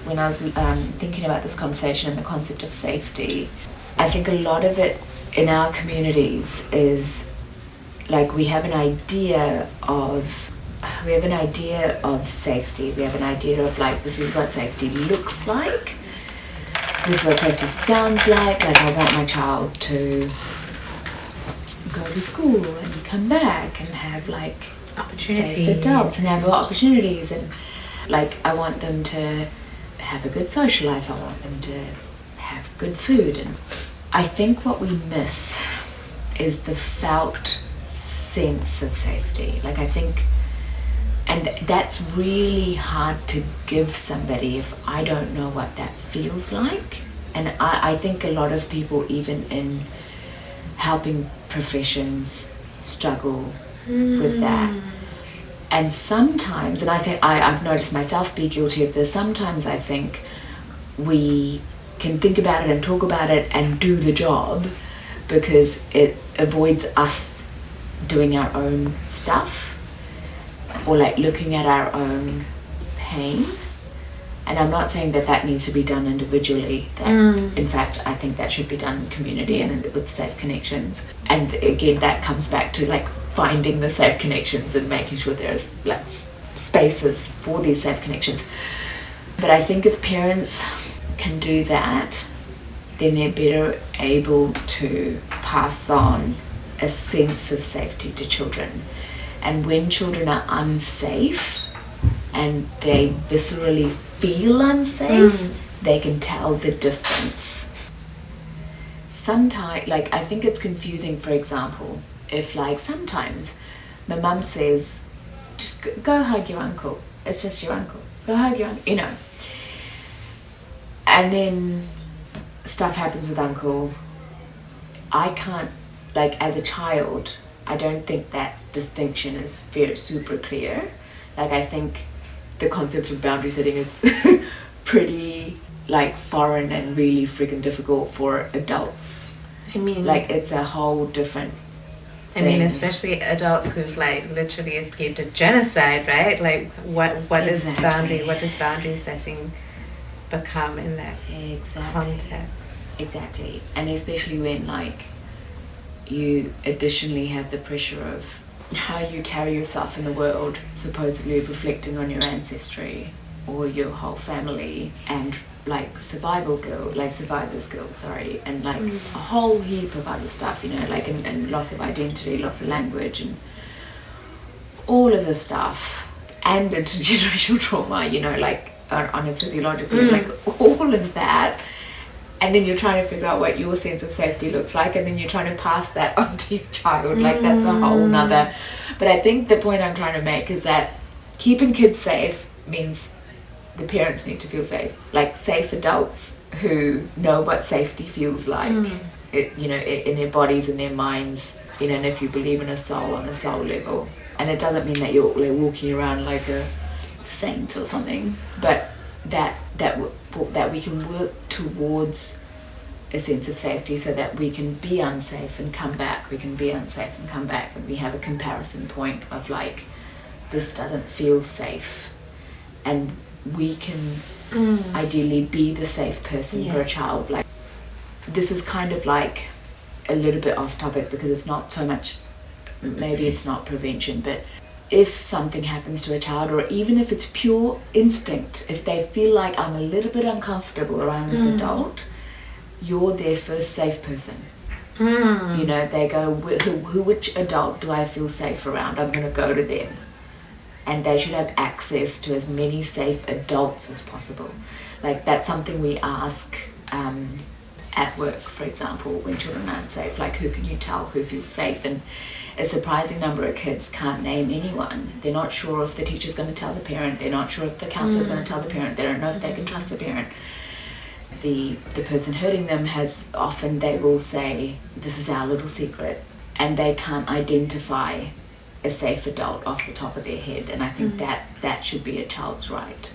when I was thinking about this conversation and the concept of safety, I think a lot of it in our communities is like we have an idea of safety. We have an idea of like, this is what safety looks like. This is what safety sounds like. Like, I want my child to go to school and come back and have like safe adults and have opportunities, and like I want them to have a good social life. I want them to have good food. And I think what we miss is the felt sense of safety. Like, I think, and that's really hard to give somebody if I don't know what that feels like. And I think a lot of people, even in helping professions, struggle with that. And sometimes, and I've noticed myself be guilty of this, sometimes I think we can think about it and talk about it and do the job because it avoids us doing our own stuff or like looking at our own pain. And I'm not saying that needs to be done individually. In fact, I think that should be done in community and with safe connections. And again, that comes back to like finding the safe connections and making sure there's like spaces for these safe connections. But I think if parents can do that, then they're better able to pass on a sense of safety to children. And when children are unsafe and they viscerally feel unsafe, they can tell the difference. Sometimes, like, I think it's confusing, for example, if like sometimes my mum says, just go hug your uncle. It's just your uncle. Go hug your uncle, you know. And then stuff happens with uncle. I can't, like, as a child, I don't think that distinction is super clear. Like, I think the concept of boundary setting is pretty like foreign and really freaking difficult for adults. I mean, like, it's a whole different thing. I mean, especially adults who've like literally escaped a genocide, right? Like, what is boundary? What does boundary setting become in that context? Exactly. And especially when like you additionally have the pressure of how you carry yourself in the world, supposedly reflecting on your ancestry or your whole family, and like survivor's guilt, and like a whole heap of other stuff, you know, like and loss of identity, loss of language, and all of the stuff, and intergenerational trauma, you know, like on a physiological, like all of that. And then you're trying to figure out what your sense of safety looks like, and then you're trying to pass that on to your child. Like, that's a whole nother. But I think the point I'm trying to make is that keeping kids safe means the parents need to feel safe. Like, safe adults who know what safety feels like, you know, in their bodies and their minds, you know, and if you believe in a soul on a soul level. And it doesn't mean that you're like walking around like a saint or something, but that we can work towards a sense of safety so that we can be unsafe and come back. We can be unsafe and come back, and we have a comparison point of like, this doesn't feel safe, and we can ideally be the safe person for a child. Like, this is kind of like a little bit off topic because it's not so much, maybe it's not prevention, but if something happens to a child, or even if it's pure instinct, if they feel like, I'm a little bit uncomfortable around this adult, you're their first safe person. You know, they go, which adult do I feel safe around? I'm going to go to them. And they should have access to as many safe adults as possible. Like, that's something we ask at work, for example, when children aren't safe. Like, who can you tell who feels safe? And a surprising number of kids can't name anyone. They're not sure if the teacher's going to tell the parent. They're not sure if the counselor's going to tell the parent. They don't know if they can trust the parent. The person hurting them they will say, this is our little secret, and they can't identify a safe adult off the top of their head. And I think that should be a child's right.